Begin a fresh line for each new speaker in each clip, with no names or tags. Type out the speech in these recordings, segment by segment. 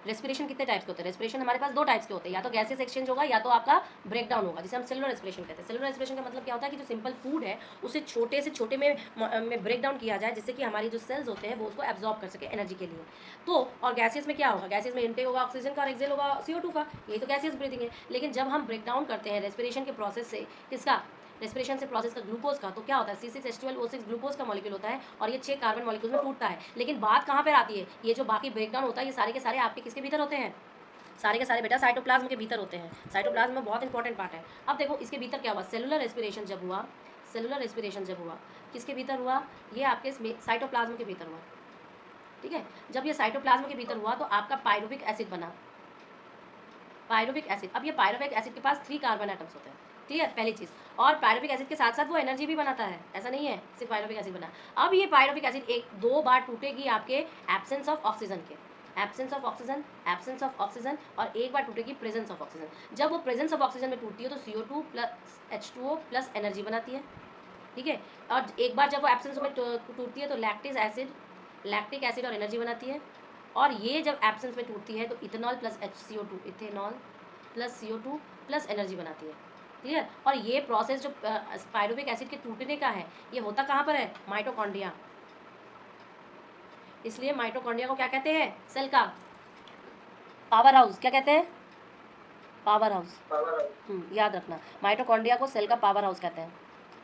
Respiration कितने types के होते हैं? रेस्पिरेशन हमारे पास 2 टाइप्स के होते हैं, या तो गैसेस एक्सचेंज होगा या तो आपका ब्रेकडाउन होगा, जिसे हम सेलुलर रेस्पिरेशन कहते हैं। सेलुलर रेस्पिरेशन का मतलब क्या होता है कि जो सिंपल फूड है उसे छोटे से छोटे में ब्रेक डाउन किया जाए, जिससे कि हमारी जो सेल्स होते हैं वो उसको एब्जॉर्ब कर सके एनर्जी के लिए। तो और गैसेस में क्या होगा? गैसेस में इनटेक होगा ऑक्सीजन का और एक्सेल होगा CO2 का, यही तो गैसेस ब्रीथिंग है। लेकिन जब हम ब्रेक डाउन करते हैं रेस्पिरेशन के प्रोसेस से, किसका? रेस्पिरेशन से प्रोसेस का ग्लूकोज का, तो क्या होता है? C6H12O6 ग्लूकोज का मॉलिक्यूल होता है और ये 6 कार्बन मॉलिक्यूल में टूटता है। लेकिन बात कहाँ पर आती है? ये जो बाकी ब्रेकडाउन होता है ये सारे के सारे आपके किसके भीतर होते हैं? सारे के सारे बेटा साइटोप्लाज्म के भीतर होते हैं। साइटोप्लाज्म में बहुत इंपॉर्टेंट पार्ट है। अब देखो इसके भीतर क्या हुआ? सेलुलर रेस्पिरेशन जब हुआ, सेलुलर रेस्पिरेशन जब हुआ, किसके भीतर हुआ? ये आपके साइटोप्लाज्म के भीतर हुआ, ठीक है। जब ये साइटोप्लाज्म के भीतर हुआ तो आपका पायरुविक एसिड बना, पायरुविक एसिड। अब ये पायरुविक एसिड के पास 3 कार्बन एटम्स होते हैं, क्लियर? पहली चीज़। और पायरुविक एसिड के साथ साथ वो एनर्जी भी बनाता है, ऐसा नहीं है सिर्फ पायरुविक एसिड बना। अब ये पायरुविक एसिड 1-2 बार टूटेगी आपके एब्सेंस ऑफ ऑक्सीजन के, absence of oxygen, absence of oxygen, और एक बार टूटेगी प्रेजेंस ऑफ ऑक्सीजन। जब वो प्रेजेंस ऑफ ऑक्सीजन में टूटती है तो CO2 plus H2O plus energy बनाती है, ठीक है। और एक बार जब वो एब्सेंस में टूटती है तो लैक्टिक एसिड और एनर्जी बनाती है। और ये जब एब्सेंस में टूटती है तो ethanol plus HCO2, ethanol plus CO2 plus energy बनाती है, क्लियर। और ये प्रोसेस जो पायरुविक एसिड के टूटने का है, ये होता कहाँ पर है? माइटोकॉन्ड्रिया। इसलिए माइटोकॉन्ड्रिया को क्या कहते हैं? सेल का पावर हाउस। क्या कहते हैं? Power house. याद रखना, माइटोकॉन्ड्रिया को सेल का पावर हाउस कहते हैं।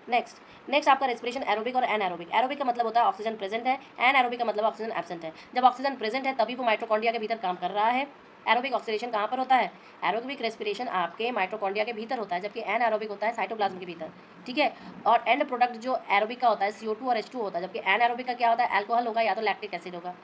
नेक्स्ट आपका रेस्पिरेशन एरोबिक और एनएरोबिक। एरोबिक का मतलब होता है ऑक्सीजन प्रेजेंट है, एनएरोबिक का मतलब ऑक्सीजन एब्सेंट है। जब ऑक्सीजन प्रेजेंट है तभी वो माइटोकॉन्ड्रिया के भीतर काम कर रहा है। एरोबिक ऑक्सीडेशन कहाँ पर होता है? एरोबिक रेस्पिरेशन आपके माइटोकॉन्ड्रिया के भीतर होता है, जबकि एनएरोबिक होता है साइटोप्लाज्म के भीतर, ठीक है। और एंड प्रोडक्ट जो एरोबिक का होता है CO2 और H2 होता है, जबकि एनएरोबिक का क्या होता है? अल्कोहल होगा या तो लैक्टिक एसिड होगा।